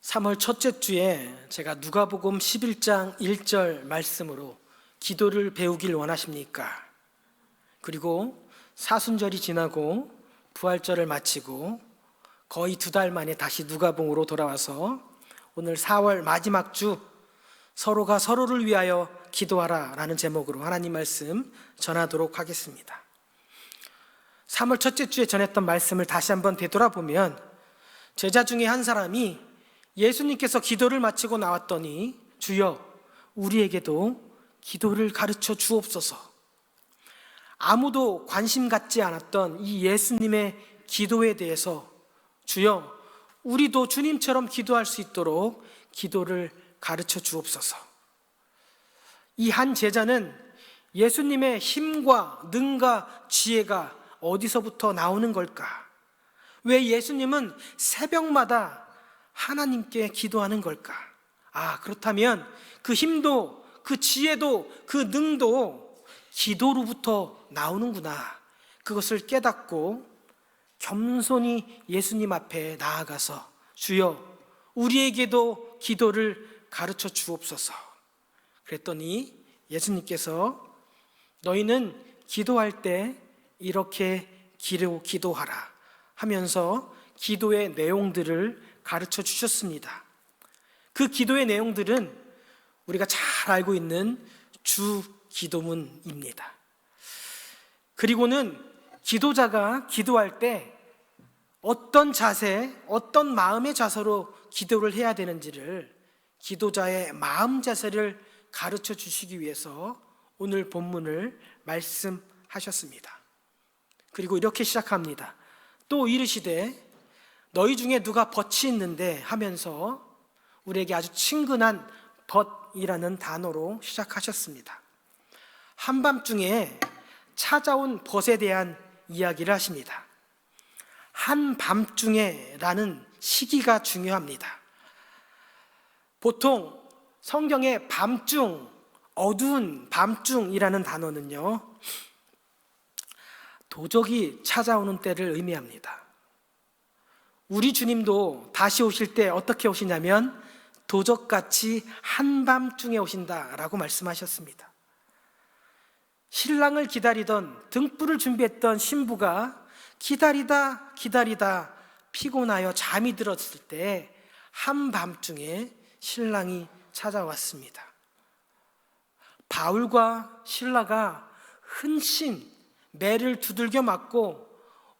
3월 첫째 주에 제가 누가복음 11장 1절 말씀으로 기도를 배우길 원하십니까? 그리고 사순절이 지나고 부활절을 마치고 거의 2달 만에 다시 누가복음으로 돌아와서 오늘 4월 마지막 주 서로가 서로를 위하여 기도하라 라는 제목으로 하나님 말씀 전하도록 하겠습니다. 3월 첫째 주에 전했던 말씀을 다시 한번 되돌아보면 제자 중에 한 사람이 예수님께서 기도를 마치고 나왔더니 주여 우리에게도 기도를 가르쳐 주옵소서. 아무도 관심 갖지 않았던 이 예수님의 기도에 대해서 주여 우리도 주님처럼 기도할 수 있도록 기도를 가르쳐 주옵소서. 이 한 제자는 예수님의 힘과 능과 지혜가 어디서부터 나오는 걸까? 왜 예수님은 새벽마다 하나님께 기도하는 걸까? 그렇다면 그 힘도 그 지혜도 그 능도 기도로부터 나오는구나. 그것을 깨닫고 겸손히 예수님 앞에 나아가서 주여 우리에게도 기도를 가르쳐 주옵소서. 그랬더니 예수님께서 너희는 기도할 때 이렇게 기도하라 하면서 기도의 내용들을 가르쳐 주셨습니다. 그 기도의 내용들은 우리가 잘 알고 있는 주 기도문입니다. 그리고는 기도자가 기도할 때 어떤 자세, 어떤 마음의 자세로 기도를 해야 되는지를 기도자의 마음 자세를 가르쳐 주시기 위해서 오늘 본문을 말씀하셨습니다. 그리고 이렇게 시작합니다. 또 이르시되 너희 중에 누가 벗이 있는데 하면서 우리에게 아주 친근한 벗이라는 단어로 시작하셨습니다. 한밤중에 찾아온 벗에 대한 이야기를 하십니다. 한밤중에 라는 시기가 중요합니다. 보통 성경에 밤중, 어두운 밤중이라는 단어는요 도적이 찾아오는 때를 의미합니다. 우리 주님도 다시 오실 때 어떻게 오시냐면 도적같이 한밤중에 오신다라고 말씀하셨습니다. 신랑을 기다리던 등불을 준비했던 신부가 기다리다 피곤하여 잠이 들었을 때 한밤중에 신랑이 찾아왔습니다. 바울과 실라가 흔신 매를 두들겨 맞고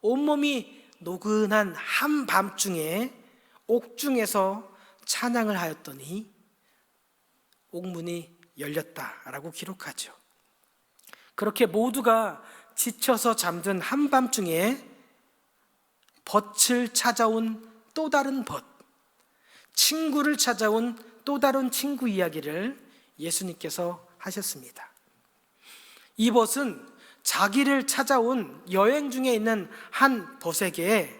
온몸이 노근한 한밤중에 옥중에서 찬양을 하였더니 옥문이 열렸다라고 기록하죠. 그렇게 모두가 지쳐서 잠든 한밤중에 벗을 찾아온 또 다른 벗, 친구를 찾아온 또 다른 친구 이야기를 예수님께서 하셨습니다. 이 벗은 자기를 찾아온 여행 중에 있는 한 벗에게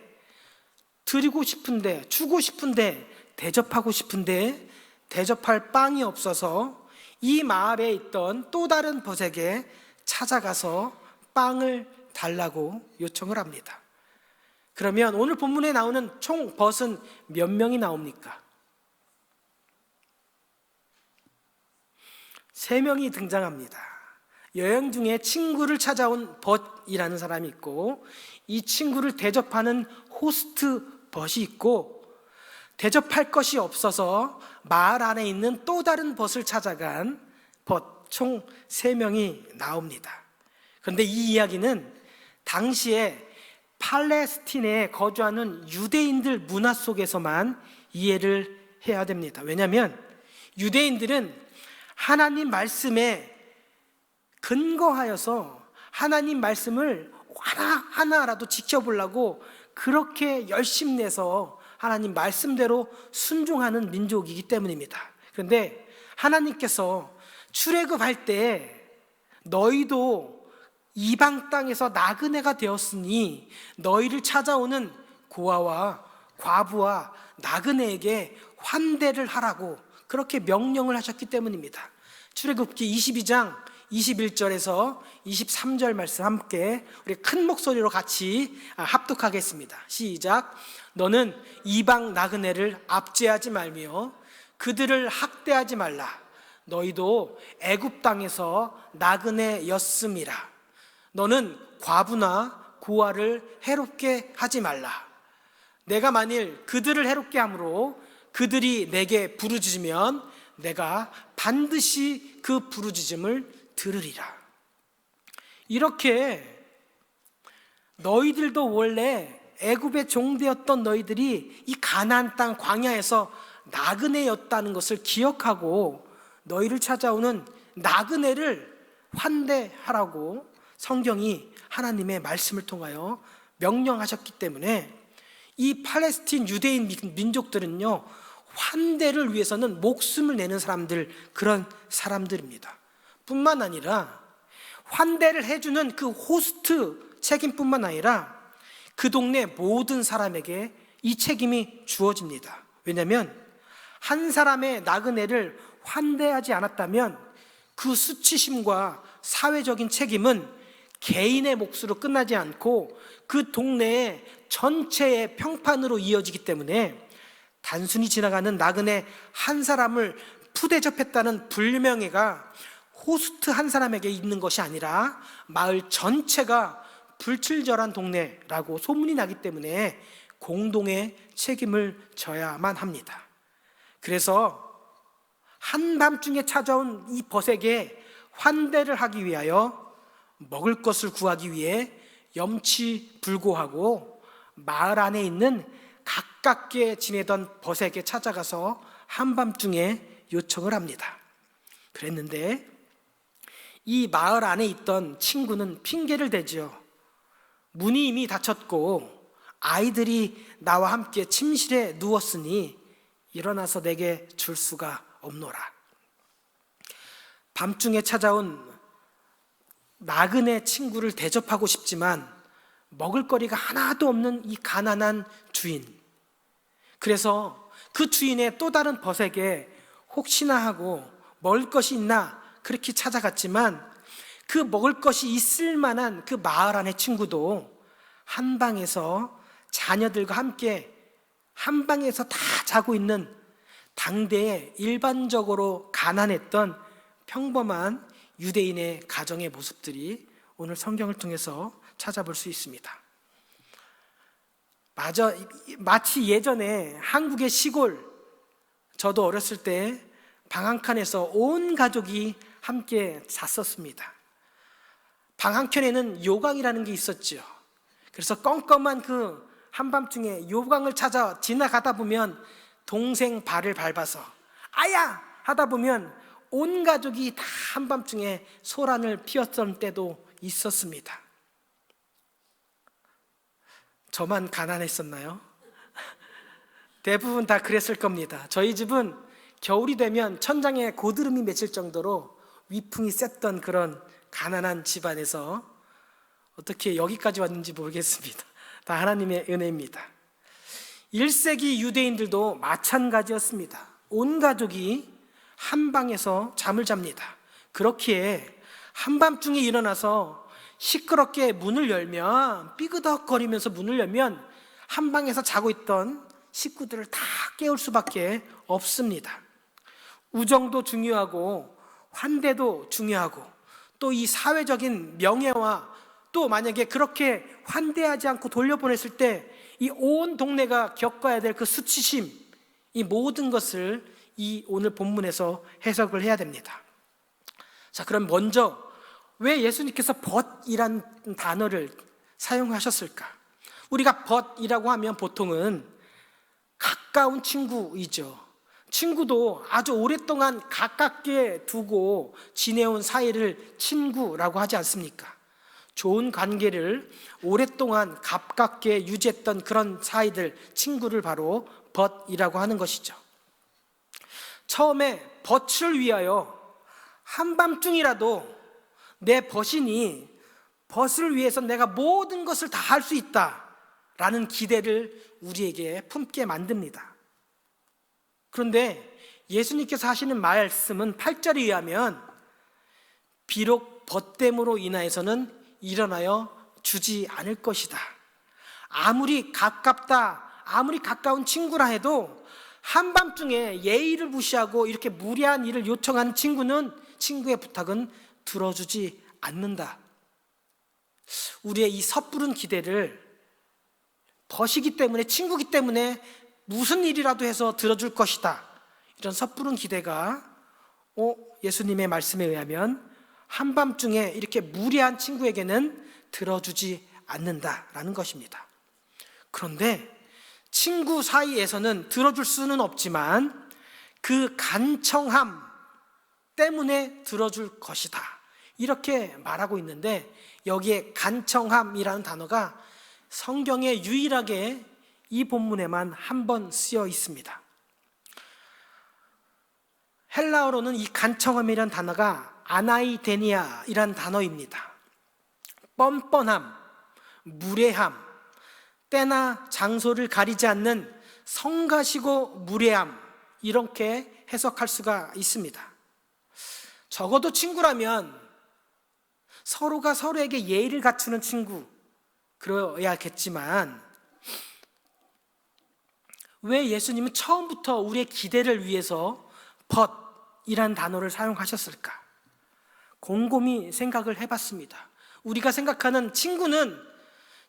드리고 싶은데, 주고 싶은데, 대접하고 싶은데 대접할 빵이 없어서 이 마을에 있던 또 다른 벗에게 찾아가서 빵을 달라고 요청을 합니다. 그러면 오늘 본문에 나오는 총 벗은 몇 명이 나옵니까? 3명이 등장합니다. 여행 중에 친구를 찾아온 벗이라는 사람이 있고 이 친구를 대접하는 호스트 벗이 있고 대접할 것이 없어서 마을 안에 있는 또 다른 벗을 찾아간 벗 총 3명이 나옵니다. 그런데 이 이야기는 당시에 팔레스틴에 거주하는 유대인들 문화 속에서만 이해를 해야 됩니다. 왜냐하면 유대인들은 하나님 말씀에 근거하여서 하나님 말씀을 하나라도 지켜보려고 그렇게 열심내서 하나님 말씀대로 순종하는 민족이기 때문입니다. 그런데 하나님께서 출애굽할 때 너희도 이방 땅에서 나그네가 되었으니 너희를 찾아오는 고아와 과부와 나그네에게 환대를 하라고 그렇게 명령을 하셨기 때문입니다. 출애굽기 22장 21절에서 23절 말씀 함께 우리 큰 목소리로 같이 합독하겠습니다. 시작. 너는 이방 나그네를 압제하지 말며 그들을 학대하지 말라. 너희도 애굽 땅에서 나그네였음이라. 너는 과부나 고아를 해롭게 하지 말라. 내가 만일 그들을 해롭게 함으로 그들이 내게 부르짖으면 내가 반드시 그 부르짖음을 들으리라. 이렇게 너희들도 원래 애굽의 종되었던 너희들이 이 가나안 땅 광야에서 나그네였다는 것을 기억하고 너희를 찾아오는 나그네를 환대하라고 성경이 하나님의 말씀을 통하여 명령하셨기 때문에 이 팔레스틴 유대인 민족들은요, 환대를 위해서는 목숨을 내는 사람들, 그런 사람들입니다. 뿐만 아니라 환대를 해주는 그 호스트 책임뿐만 아니라 그 동네 모든 사람에게 이 책임이 주어집니다. 왜냐하면 한 사람의 나그네를 환대하지 않았다면 그 수치심과 사회적인 책임은 개인의 몫으로 끝나지 않고 그 동네의 전체의 평판으로 이어지기 때문에 단순히 지나가는 나그네 한 사람을 푸대접했다는 불명예가 호스트 한 사람에게 있는 것이 아니라 마을 전체가 불친절한 동네라고 소문이 나기 때문에 공동의 책임을 져야만 합니다. 그래서 한밤중에 찾아온 이 벗에게 환대를 하기 위하여 먹을 것을 구하기 위해 염치불고하고 마을 안에 있는 가깝게 지내던 벗에게 찾아가서 한밤중에 요청을 합니다. 그랬는데 이 마을 안에 있던 친구는 핑계를 대죠. 문이 이미 닫혔고 아이들이 나와 함께 침실에 누웠으니 일어나서 내게 줄 수가 없노라. 밤중에 찾아온 나그네 친구를 대접하고 싶지만 먹을거리가 하나도 없는 이 가난한 주인. 그래서 그 주인의 또 다른 벗에게 혹시나 하고 먹을 것이 있나 그렇게 찾아갔지만 그 먹을 것이 있을 만한 그 마을 안의 친구도 한 방에서 자녀들과 함께 한 방에서 다 자고 있는 당대에 일반적으로 가난했던 평범한 유대인의 가정의 모습들이 오늘 성경을 통해서 찾아볼 수 있습니다. 마치 예전에 한국의 시골, 저도 어렸을 때 방 한 칸에서 온 가족이 함께 잤었습니다. 방 한켠에는 요강이라는 게 있었죠. 그래서 껌껌한 그 한밤중에 요강을 찾아 지나가다 보면 동생 발을 밟아서 아야! 하다 보면 온 가족이 다 한밤중에 소란을 피웠던 때도 있었습니다. 저만 가난했었나요? 대부분 다 그랬을 겁니다. 저희 집은 겨울이 되면 천장에 고드름이 맺힐 정도로 위풍이 셌던 그런 가난한 집안에서 어떻게 여기까지 왔는지 모르겠습니다. 다 하나님의 은혜입니다. 1세기 유대인들도 마찬가지였습니다. 온 가족이 한 방에서 잠을 잡니다. 그렇기에 한밤중에 일어나서 시끄럽게 문을 열면, 삐그덕거리면서 문을 열면 한 방에서 자고 있던 식구들을 다 깨울 수밖에 없습니다. 우정도 중요하고 환대도 중요하고 또 이 사회적인 명예와 또 만약에 그렇게 환대하지 않고 돌려보냈을 때 이 온 동네가 겪어야 될 그 수치심, 이 모든 것을 이 오늘 본문에서 해석을 해야 됩니다. 자, 그럼 먼저 왜 예수님께서 벗이란 단어를 사용하셨을까? 우리가 벗이라고 하면 보통은 가까운 친구이죠. 친구도 아주 오랫동안 가깝게 두고 지내온 사이를 친구라고 하지 않습니까? 좋은 관계를 오랫동안 가깝게 유지했던 그런 사이들, 친구를 바로 벗이라고 하는 것이죠. 처음에 벗을 위하여 한밤중이라도 내 벗이니 벗을 위해서 내가 모든 것을 다 할 수 있다라는 기대를 우리에게 품게 만듭니다. 그런데 예수님께서 하시는 말씀은 8절에 의하면 비록 벗됨으로 인하여서는 일어나여 주지 않을 것이다. 아무리 가까운 친구라 해도 한밤중에 예의를 무시하고 이렇게 무례한 일을 요청하는 친구의 부탁은 들어주지 않는다. 우리의 이 섣부른 기대를 벗이기 때문에, 친구기 때문에 무슨 일이라도 해서 들어줄 것이다, 이런 섣부른 기대가 예수님의 말씀에 의하면 한밤중에 이렇게 무례한 친구에게는 들어주지 않는다라는 것입니다. 그런데 친구 사이에서는 들어줄 수는 없지만 그 간청함 때문에 들어줄 것이다, 이렇게 말하고 있는데, 여기에 간청함이라는 단어가 성경에 유일하게 이 본문에만 한 번 쓰여 있습니다. 헬라어로는 이 간청함이라는 단어가 아나이데니아이라는 단어입니다. 뻔뻔함, 무례함, 때나 장소를 가리지 않는 성가시고 무례함, 이렇게 해석할 수가 있습니다. 적어도 친구라면 서로가 서로에게 예의를 갖추는 친구, 그래야겠지만 왜 예수님은 처음부터 우리의 기대를 위해서 벗이란 단어를 사용하셨을까? 곰곰이 생각을 해봤습니다. 우리가 생각하는 친구는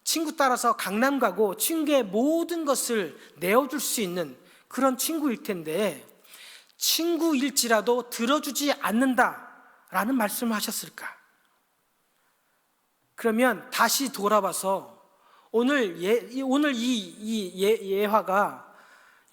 친구 따라서 강남 가고 친구의 모든 것을 내어줄 수 있는 그런 친구일 텐데, 친구일지라도 들어주지 않는다라는 말씀을 하셨을까? 그러면 다시 돌아와서 오늘 이 예화가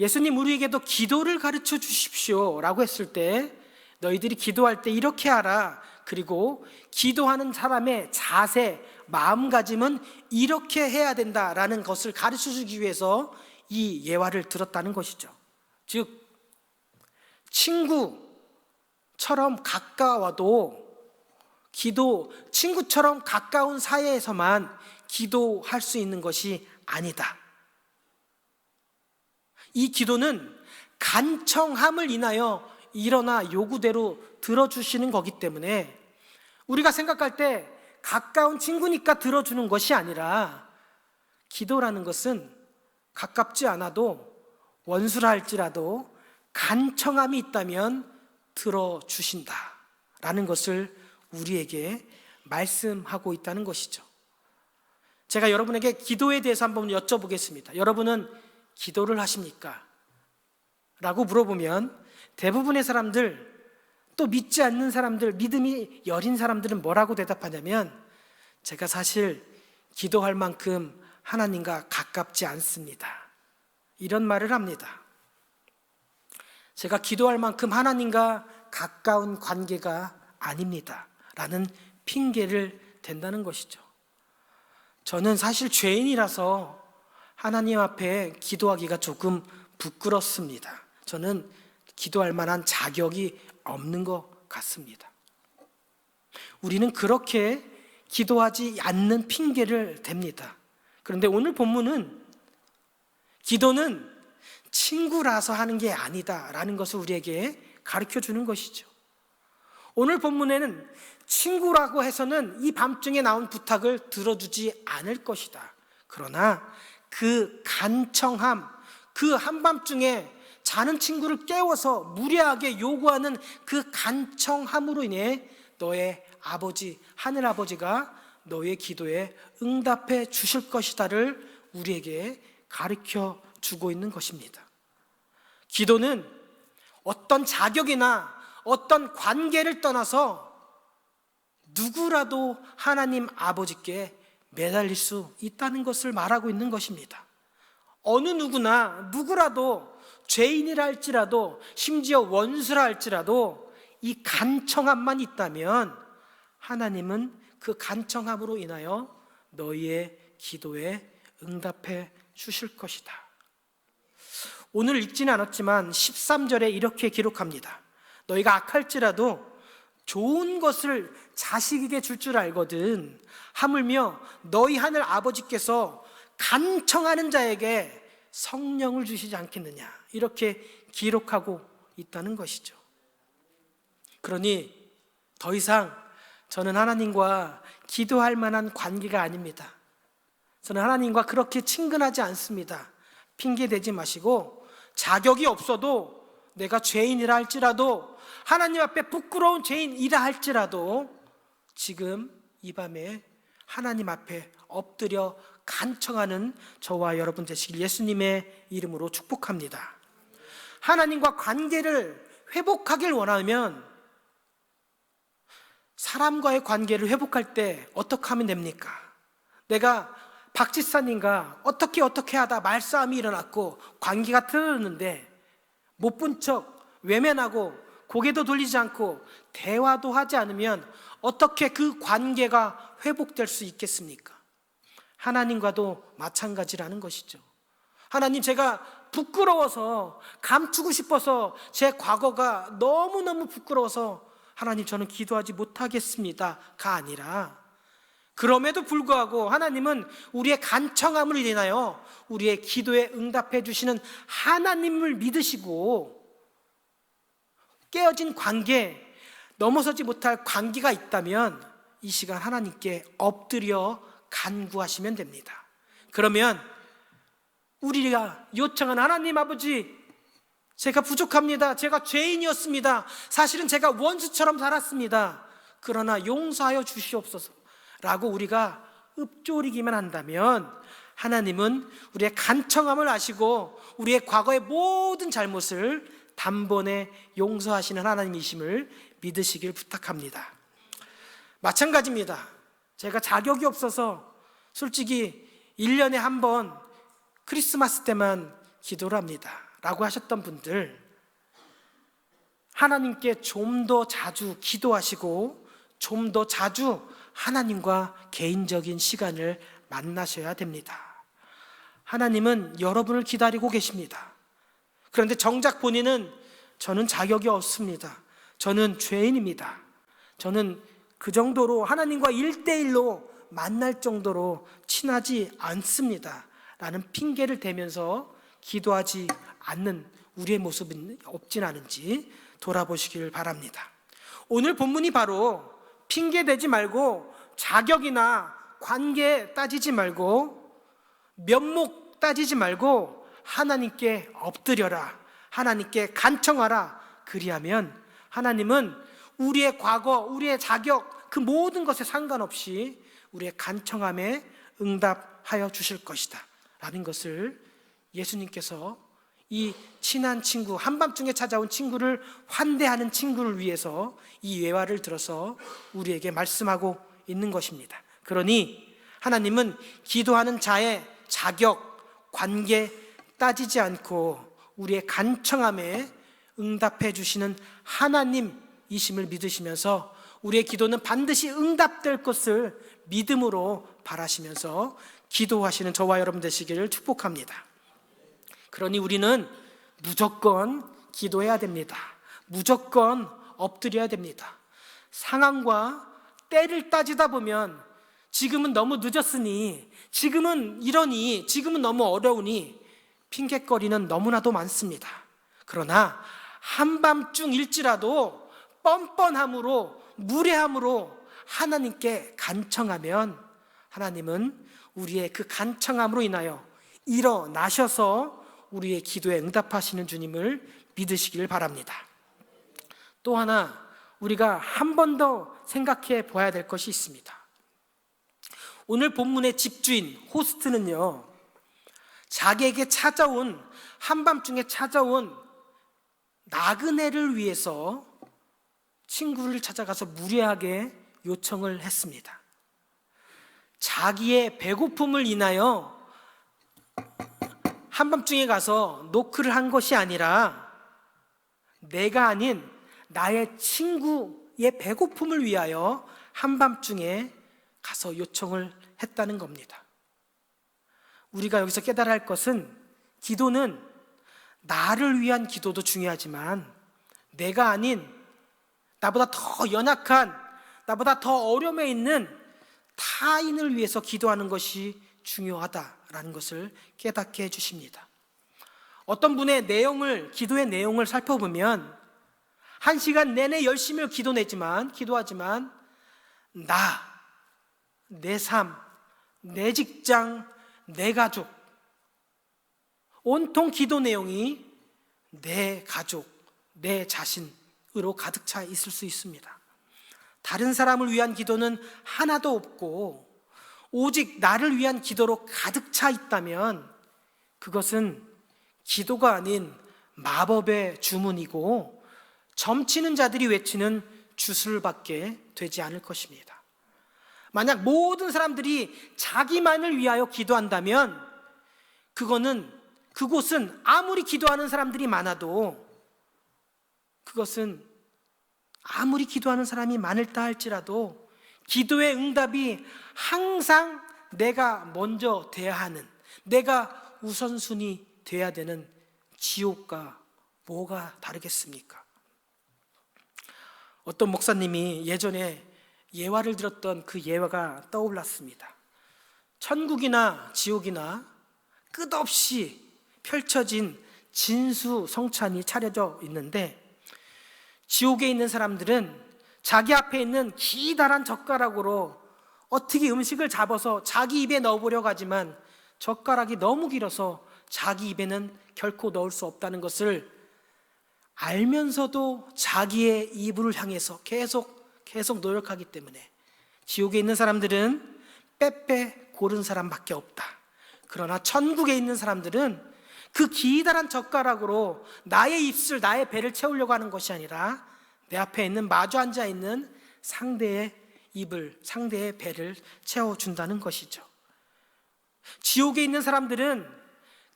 예수님 우리에게도 기도를 가르쳐 주십시오 라고 했을 때, 너희들이 기도할 때 이렇게 하라, 그리고 기도하는 사람의 자세, 마음가짐은 이렇게 해야 된다라는 것을 가르쳐 주기 위해서 이 예화를 들었다는 것이죠. 즉 친구처럼 가까워도 친구처럼 가까운 사이에서만 기도할 수 있는 것이 아니다. 이 기도는 간청함을 인하여 일어나 요구대로 들어주시는 거기 때문에, 우리가 생각할 때 가까운 친구니까 들어주는 것이 아니라, 기도라는 것은 가깝지 않아도 원수라 할지라도 간청함이 있다면 들어주신다라는 것을 우리에게 말씀하고 있다는 것이죠. 제가 여러분에게 기도에 대해서 한번 여쭤보겠습니다. 여러분은 기도를 하십니까? 라고 물어보면 대부분의 사람들, 또 믿지 않는 사람들, 믿음이 여린 사람들은 뭐라고 대답하냐면, 제가 사실 기도할 만큼 하나님과 가깝지 않습니다, 이런 말을 합니다. 제가 기도할 만큼 하나님과 가까운 관계가 아닙니다 라는 핑계를 댄다는 것이죠. 저는 사실 죄인이라서 하나님 앞에 기도하기가 조금 부끄럽습니다. 저는 기도할 만한 자격이 없는 것 같습니다. 우리는 그렇게 기도하지 않는 핑계를 댑니다. 그런데 오늘 본문은 기도는 친구라서 하는 게 아니다라는 것을 우리에게 가르쳐 주는 것이죠. 오늘 본문에는 친구라고 해서는 이 밤중에 나온 부탁을 들어주지 않을 것이다. 그러나 그 간청함, 그 한밤중에 자는 친구를 깨워서 무례하게 요구하는 그 간청함으로 인해 너의 아버지, 하늘아버지가 너의 기도에 응답해 주실 것이다를 우리에게 가르쳐 주고 있는 것입니다. 기도는 어떤 자격이나 어떤 관계를 떠나서 누구라도 하나님 아버지께 매달릴 수 있다는 것을 말하고 있는 것입니다. 어느 누구라도 죄인이라 할지라도, 심지어 원수라 할지라도 이 간청함만 있다면 하나님은 그 간청함으로 인하여 너희의 기도에 응답해 주실 것이다. 오늘 읽지는 않았지만 13절에 이렇게 기록합니다. 너희가 악할지라도 좋은 것을 자식에게 줄 알거든 하물며 너희 하늘 아버지께서 간청하는 자에게 성령을 주시지 않겠느냐, 이렇게 기록하고 있다는 것이죠. 그러니 더 이상 저는 하나님과 기도할 만한 관계가 아닙니다. 저는 하나님과 그렇게 친근하지 않습니다. 핑계 대지 마시고, 자격이 없어도, 내가 죄인이라 할지라도, 하나님 앞에 부끄러운 죄인이라 할지라도 지금 이 밤에 하나님 앞에 엎드려 간청하는 저와 여러분 되시길 예수님의 이름으로 축복합니다. 하나님과 관계를 회복하길 원하면 사람과의 관계를 회복할 때 어떻게 하면 됩니까? 내가 박지사님과 어떻게 하다 말싸움이 일어났고 관계가 틀어졌는데 못 본 척 외면하고 고개도 돌리지 않고 대화도 하지 않으면 어떻게 그 관계가 회복될 수 있겠습니까? 하나님과도 마찬가지라는 것이죠. 하나님, 제가 부끄러워서, 감추고 싶어서, 제 과거가 너무너무 부끄러워서 하나님 저는 기도하지 못하겠습니다가 아니라, 그럼에도 불구하고 하나님은 우리의 간청함을 인하여 우리의 기도에 응답해 주시는 하나님을 믿으시고, 깨어진 관계, 넘어서지 못할 관계가 있다면 이 시간 하나님께 엎드려 간구하시면 됩니다. 그러면 우리가 요청한 하나님 아버지, 제가 부족합니다. 제가 죄인이었습니다. 사실은 제가 원수처럼 살았습니다. 그러나 용서하여 주시옵소서 라고 우리가 읊조리기만 한다면 하나님은 우리의 간청함을 아시고 우리의 과거의 모든 잘못을 단번에 용서하시는 하나님이심을 믿으시길 부탁합니다. 마찬가지입니다. 제가 자격이 없어서 솔직히 1년에 한 번 크리스마스 때만 기도를 합니다 라고 하셨던 분들, 하나님께 좀 더 자주 기도하시고 좀 더 자주 하나님과 개인적인 시간을 만나셔야 됩니다. 하나님은 여러분을 기다리고 계십니다. 그런데 정작 본인은 저는 자격이 없습니다. 저는 죄인입니다. 저는 그 정도로 하나님과 1대1로 만날 정도로 친하지 않습니다 라는 핑계를 대면서 기도하지 않는 우리의 모습은 없진 않은지 돌아보시길 바랍니다. 오늘 본문이 바로 핑계 대지 말고, 자격이나 관계 따지지 말고, 면목 따지지 말고 하나님께 엎드려라, 하나님께 간청하라. 그리하면 하나님은 우리의 과거, 우리의 자격, 그 모든 것에 상관없이 우리의 간청함에 응답하여 주실 것이다 라는 것을 예수님께서 이 친한 친구, 한밤중에 찾아온 친구를 환대하는 친구를 위해서 이 예화를 들어서 우리에게 말씀하고 있는 것입니다. 그러니 하나님은 기도하는 자의 자격, 관계 따지지 않고 우리의 간청함에 응답해 주시는 하나님이심을 믿으시면서 우리의 기도는 반드시 응답될 것을 믿음으로 바라시면서 기도하시는 저와 여러분 되시기를 축복합니다. 그러니 우리는 무조건 기도해야 됩니다. 무조건 엎드려야 됩니다. 상황과 때를 따지다 보면 지금은 너무 늦었으니, 지금은 이러니, 지금은 너무 어려우니 핑계거리는 너무나도 많습니다. 그러나 한밤중일지라도 뻔뻔함으로, 무례함으로 하나님께 간청하면 하나님은 우리의 그 간청함으로 인하여 일어나셔서 우리의 기도에 응답하시는 주님을 믿으시길 바랍니다. 또 하나 우리가 한 번 더 생각해 보아야 될 것이 있습니다. 오늘 본문의 집주인 호스트는요, 자기에게 찾아온, 한밤중에 찾아온 나그네를 위해서 친구를 찾아가서 무례하게 요청을 했습니다. 자기의 배고픔을 인하여 한밤중에 가서 노크를 한 것이 아니라 내가 아닌 나의 친구의 배고픔을 위하여 한밤중에 가서 요청을 했다는 겁니다. 우리가 여기서 깨달아야 할 것은, 기도는 나를 위한 기도도 중요하지만 내가 아닌 나보다 더 연약한, 나보다 더 어려움에 있는 타인을 위해서 기도하는 것이 중요하다라는 것을 깨닫게 해주십니다. 어떤 분의 내용을, 기도의 내용을 살펴보면 1시간 내내 열심히 기도하지만 나, 내 삶, 내 직장, 내 가족, 온통 기도 내용이 내 가족, 내 자신으로 가득 차 있을 수 있습니다. 다른 사람을 위한 기도는 하나도 없고 오직 나를 위한 기도로 가득 차 있다면 그것은 기도가 아닌 마법의 주문이고 점치는 자들이 외치는 주술밖에 되지 않을 것입니다. 만약 모든 사람들이 자기만을 위하여 기도한다면 그곳은 아무리 기도하는 사람들이 많아도 그것은 아무리 기도하는 사람이 많을다 할지라도 기도의 응답이 항상 내가 먼저 돼야 하는, 내가 우선순위 돼야 되는 지옥과 뭐가 다르겠습니까? 어떤 목사님이 예전에 예화를 들었던 그 예화가 떠올랐습니다. 천국이나 지옥이나 끝없이 펼쳐진 진수성찬이 차려져 있는데 지옥에 있는 사람들은 자기 앞에 있는 기다란 젓가락으로 어떻게 음식을 잡아서 자기 입에 넣어보려고 하지만 젓가락이 너무 길어서 자기 입에는 결코 넣을 수 없다는 것을 알면서도 자기의 입을 향해서 계속 노력하기 때문에 지옥에 있는 사람들은 빼빼 고른 사람밖에 없다. 그러나 천국에 있는 사람들은 그 기다란 젓가락으로 나의 입술, 나의 배를 채우려고 하는 것이 아니라 내 앞에 있는 마주 앉아 있는 상대의 입을, 상대의 배를 채워준다는 것이죠. 지옥에 있는 사람들은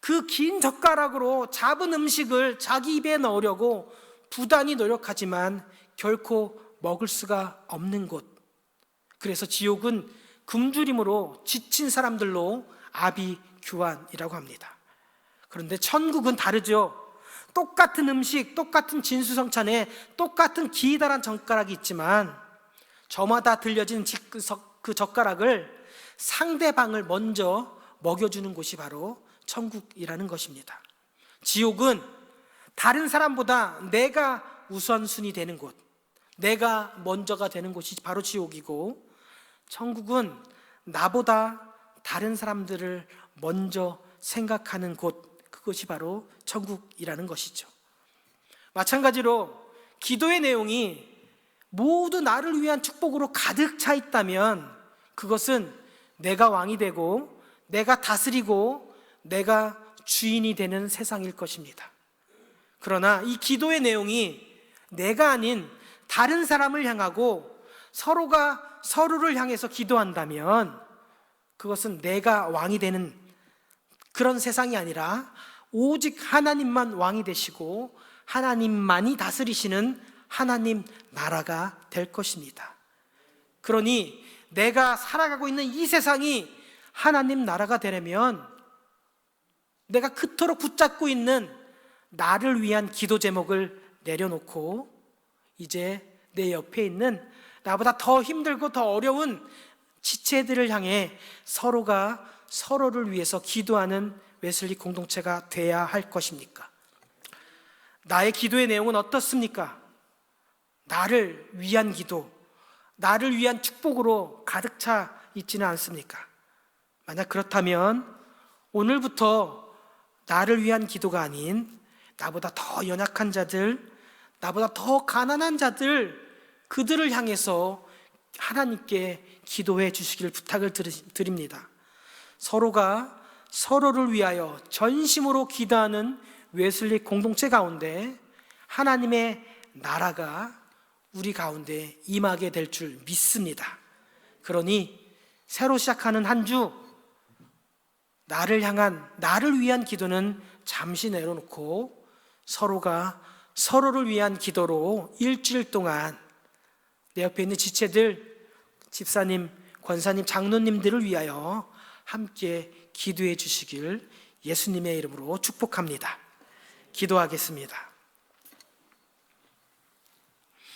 그 긴 젓가락으로 잡은 음식을 자기 입에 넣으려고 부단히 노력하지만 결코 먹을 수가 없는 곳. 그래서 지옥은 굶주림으로 지친 사람들로 아비규환이라고 합니다. 그런데 천국은 다르죠. 똑같은 음식, 똑같은 진수성찬에 똑같은 기다란 젓가락이 있지만 저마다 들려진 그 젓가락을 상대방을 먼저 먹여주는 곳이 바로 천국이라는 것입니다. 지옥은 다른 사람보다 내가 우선순위 되는 곳, 내가 먼저가 되는 곳이 바로 지옥이고, 천국은 나보다 다른 사람들을 먼저 생각하는 곳, 그것이 바로 천국이라는 것이죠. 마찬가지로 기도의 내용이 모두 나를 위한 축복으로 가득 차 있다면 그것은 내가 왕이 되고 내가 다스리고 내가 주인이 되는 세상일 것입니다. 그러나 이 기도의 내용이 내가 아닌 다른 사람을 향하고 서로가 서로를 향해서 기도한다면 그것은 내가 왕이 되는 그런 세상이 아니라 오직 하나님만 왕이 되시고 하나님만이 다스리시는 하나님 나라가 될 것입니다. 그러니 내가 살아가고 있는 이 세상이 하나님 나라가 되려면 내가 그토록 붙잡고 있는 나를 위한 기도 제목을 내려놓고 이제 내 옆에 있는 나보다 더 힘들고 더 어려운 지체들을 향해 서로가 서로를 위해서 기도하는 웨슬리 공동체가 돼야 할 것입니까? 나의 기도의 내용은 어떻습니까? 나를 위한 기도, 나를 위한 축복으로 가득 차 있지는 않습니까? 만약 그렇다면 오늘부터 나를 위한 기도가 아닌 나보다 더 연약한 자들, 나보다 더 가난한 자들, 그들을 향해서 하나님께 기도해 주시길 부탁을 드립니다. 서로가 서로를 위하여 전심으로 기도하는 웨슬리 공동체 가운데 하나님의 나라가 우리 가운데 임하게 될 줄 믿습니다. 그러니 새로 시작하는 한 주 나를 위한 기도는 잠시 내려놓고 서로가 서로를 위한 기도로 일주일 동안 내 옆에 있는 지체들, 집사님, 권사님, 장로님들을 위하여 함께 기도해 주시길 예수님의 이름으로 축복합니다. 기도하겠습니다.